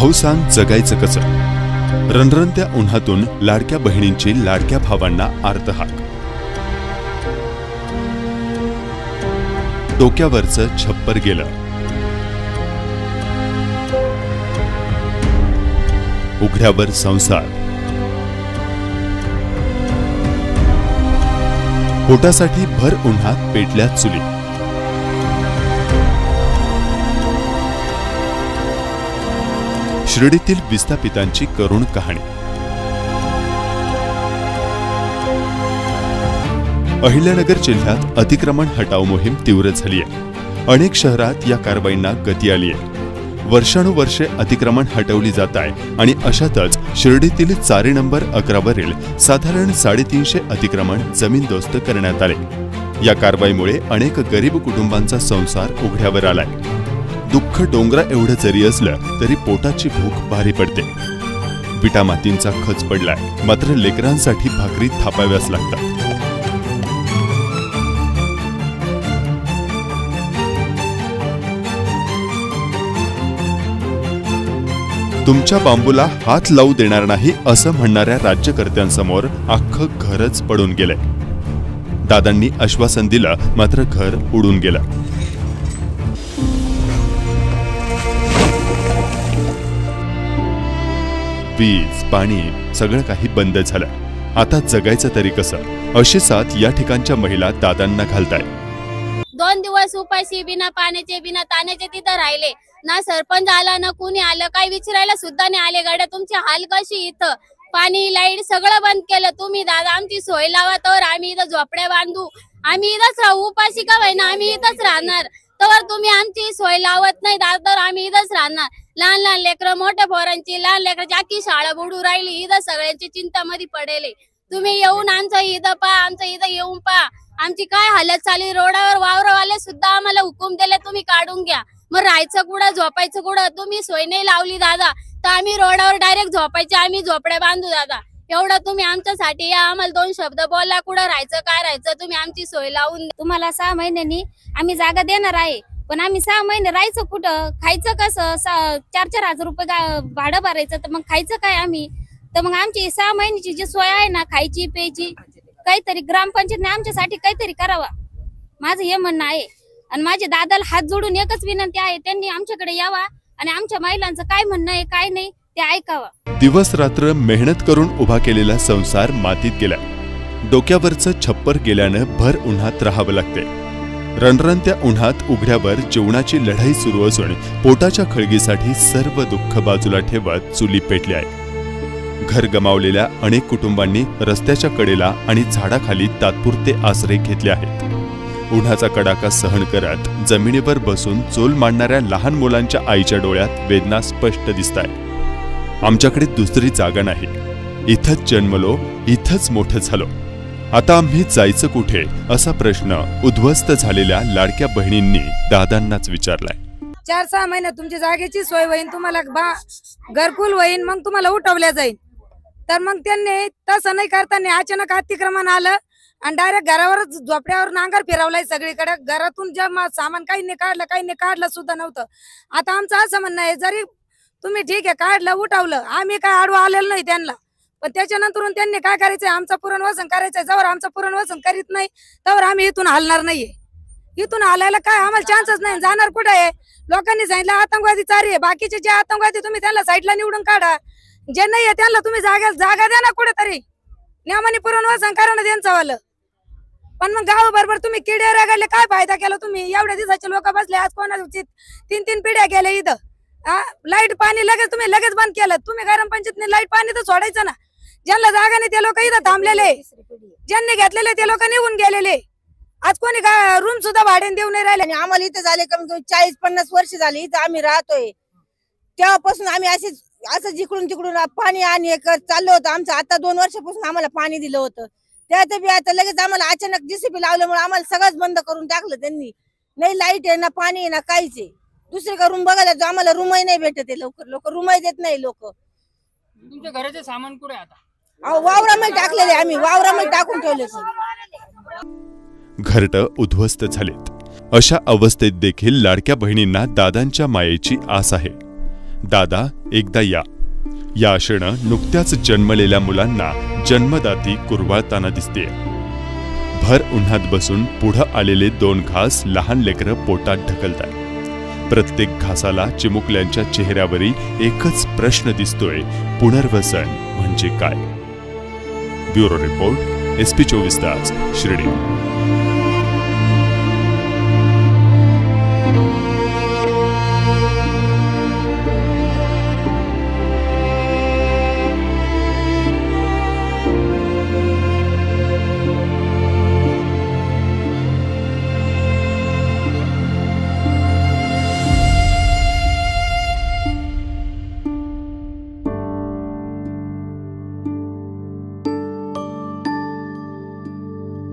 भाऊ सांग जगायचं कसं। रणरणत्या उन्हातून लाडक्या बहिणींची लाडक्या भावांना आर्तहाक। डोक्यावरचं छप्पर गेलं, उघड्यावर संसार। पोटासाठी भर उन्हात पेटल्या चुली। शिर्डीतील विस्थापितांची करुण कहाणी। अहिल्यानगर जिल्ह्यात अतिक्रमण हटाव मोहीम तीव्र झाली आहे। अनेक शहरात या कारवाईंना गती आली आहे। वर्षानुवर्षे अतिक्रमण हटवली जात आहे आणि अशातच शिर्डीतील चारी नंबर 11 वरील साधारण 350 अतिक्रमण जमीनदोस्त करण्यात आले। या कारवाईमुळे अनेक गरीब कुटुंबांचा संसार उघड्यावर आलाय। दुःख डोंगरा एवढं जरी असलं तरी पोटाची भूक भारी पडते। विटा मातींचा खच पडलाय, मात्र लेकरांसाठी भाकरी थापाव्याच लागतात। तुमच्या बांबूला हात लावू देणार नाही असं म्हणणाऱ्या राज्यकर्त्यांसमोर अख्खं घरच पडून गेलंय। दादांनी आश्वासन दिलं, मात्र घर उडून गेलं। वीज पाणी सगळं काही बंद झालं। आता जगायचं तरी कसं, अशी साथ या ठिकाणच्या महिला दादांना घालताय। 2 दिवस उपाशी बिना पाण्याचे बिना ताण्याचे तिथं राहिले ना। सरपंच आला ना कुणी आलं, काही विचारायला सुद्धा नाही आले। गाड्या तुमची हाल कशी, इथं पाणी लाईट सगळं बंद केलं तुम्ही। दादा आमची सोय लावा तर आम्ही इथं झोपड्या बांधू, आम्ही इथंच राहू। उपाशी का होईना आम्ही इथंच राहणार, तर तुम्ही आमची सोय लावत नाही दादा तर आम्ही इथंच राहणार। लहान लहान लेकरं, मोठ्या पोरांची, लहान लेकरांची अख्खी शाळा बुडू राहिली। इथं सगळ्यांची चिंतामध्ये पडेले। तुम्ही येऊन आमचं इथं पहा, आमचं इथं येऊन पहा आमची काय हालत चालली। रोडावर वावरवाले सुद्धा आम्हाला हुकूम दिले तुम्ही काढून घ्या। मग राहायचं कुठं, झोपायचं कुठं? तुम्ही सोय नाही लावली दादा तर आम्ही रोडावर डायरेक्ट झोपायचे, आम्ही झोपड्या बांधू दादा। एवढं तुम्ही आमच्यासाठी या, आम्हाला 2 शब्द बोला, कुठं राहायचं काय राहायचं तुम्ही आमची सोय लावून। तुम्हाला 6 महिन्यांनी आम्ही जागा देणार आहे, पण आम्ही 6 महिने राहायचं कुठं, खायचं कसं? 4-4 हजार रुपये भाडं भरायचं, तर मग खायचं काय आम्ही? तर मग आमची 6 महिन्याची जी सोय आहे ना, खायची प्यायची, काहीतरी ग्रामपंचायतने आमच्यासाठी काहीतरी करावा, माझं हे म्हणणं आहे। आणि माझ्या दादाला हात जोडून एकच विनंती आहे, त्यांनी आमच्याकडे यावा आणि आमच्या महिलांचं काय म्हणणं आहे काय नाही ते ऐकावं। दिवस रात्र मेहनत करून उभा केलेला संसार मातीत गेला। डोक्यावरचं छप्पर गेल्यानं भर उन्हात राहावं लागते। रणरणत्या उन्हात उघड्यावर जेवणाची लढाई सुरू असून पोटाच्या खळगीसाठी सर्व दुःख बाजूला ठेवत चुली पेटली आहे। घर गमावलेल्या अनेक कुटुंबांनी रस्त्याच्या कडेला आणि झाडाखाली तात्पुरते आश्रय घेतले आहेत। उन्हाचा कडाका सहन करत जमिनीवर बसून चोल मांडणाऱ्या लहान मुलांच्या आईच्या डोळ्यात वेदना स्पष्ट दिसतायत। आमच्याकडे दुसरी जागा नाही, इथंच जन्मलो, इथंच मोठं झालो, आता आम्ही जायचं कुठे असा प्रश्न उद्ध्वस्त झालेल्या लाडक्या बहिणींनी दादांनाच विचारलाय। 4-6 महिने तुमची जागेची सोय होईल, तुम्हाला घरकुल होईल, मग तुम्हाला उठवल्या जाईल। तर मग त्यांनी तसं नाही करताना अचानक अतिक्रमण आलं आणि डायरेक्ट घरावरच झोपड्यावर नांगर फिरवलाय सगळीकडे। घरातून जे सामान काही नाही काढलं सुद्धा नव्हतं। आता आमचं असं म्हणणं आहे, जरी तुम्ही ठीक आहे काढलं उठवलं, आम्ही काय आडवं आलेलं नाही त्यांना, पण त्याच्यानंतर त्यांनी काय करायचंय, आमचं पुनर्वसन करायचंय। जवळ आमचं पुनर्वसन करीत नाही तवर आम्ही इथून हलणार नाहीये। इथून हलायला काय आम्हाला चान्सच नाही, जाणार कुठे आहे? लोकांनी सांगितलं आतंकवादी चारी आहे, बाकीचे जे आतंकवादी तुम्ही त्यांना साईडला निवडून काढा, जे नाही आहे त्यांना तुम्ही जागा द्या ना कुठेतरी, नियमाने पुनर्वसन करा ना त्यांचं वालं। पण मग गाव बरोबर तुम्ही किडे रगडले, काय फायदा केला तुम्ही? एवढ्या दिवसाचे लोक बसले, आज कोणाची 3-3 पिढ्या गेल्या इथं। लाईट पाणी लगेच बंद केलं तुम्ही। ग्रामपंचायतने लाईट पाणी तर सोडायचं ना, ज्यांना जागा नाही ते लोक इथं थांबलेले, ज्यांनी घेतलेले ते लोक निघून गेलेले। आज कोणी रूम सुद्धा भाड्याने देऊ नाही राहिले। आम्हाला इथं झाले कमी 40-50 वर्ष झाली इथं आम्ही राहतोय। तेव्हापासून आम्ही असं जिकडून तिकडून पाणी आणि चाललं होतं आमचं। आता 2 वर्षापासून आम्हाला पाणी दिलं होतं, त्यात बी आता लगेच आम्हाला अचानक JCB लावल्यामुळे आम्हाला सगळंच बंद करून टाकलं त्यांनी। नाही लाईट आहे ना पाणी आहे ना काहीच आहे। दुसरीकडे रूम बघायला आम्हाला रूमही नाही भेटत आहे, लोक रूमही देत नाही। लोक तुमच्या घराचे सामान कुठे आता? वावरामध्ये टाकलेले, आम्ही वावरामध्ये टाकून ठेवले। घरटं उद्ध्वस्त झालेत। अशा अवस्थेत देखील लाडक्या बहिणींना दादांच्या मायेची आस आहे। दादा एकदा या. या आशेनं नुकत्याच जन्मलेल्या मुलांना जन्मदाती कुरवाळताना दिसतेय. भर उन्हात बसून पुढं आलेले 2 घास लहान लेकरं पोटात ढकलतात. प्रत्येक घासाला चिमुकल्यांच्या चेहऱ्यावरी एकच प्रश्न दिसतोय, पुनर्वसन म्हणजे काय? ब्युरो रिपोर्ट, SP 24 तास, शिर्डी.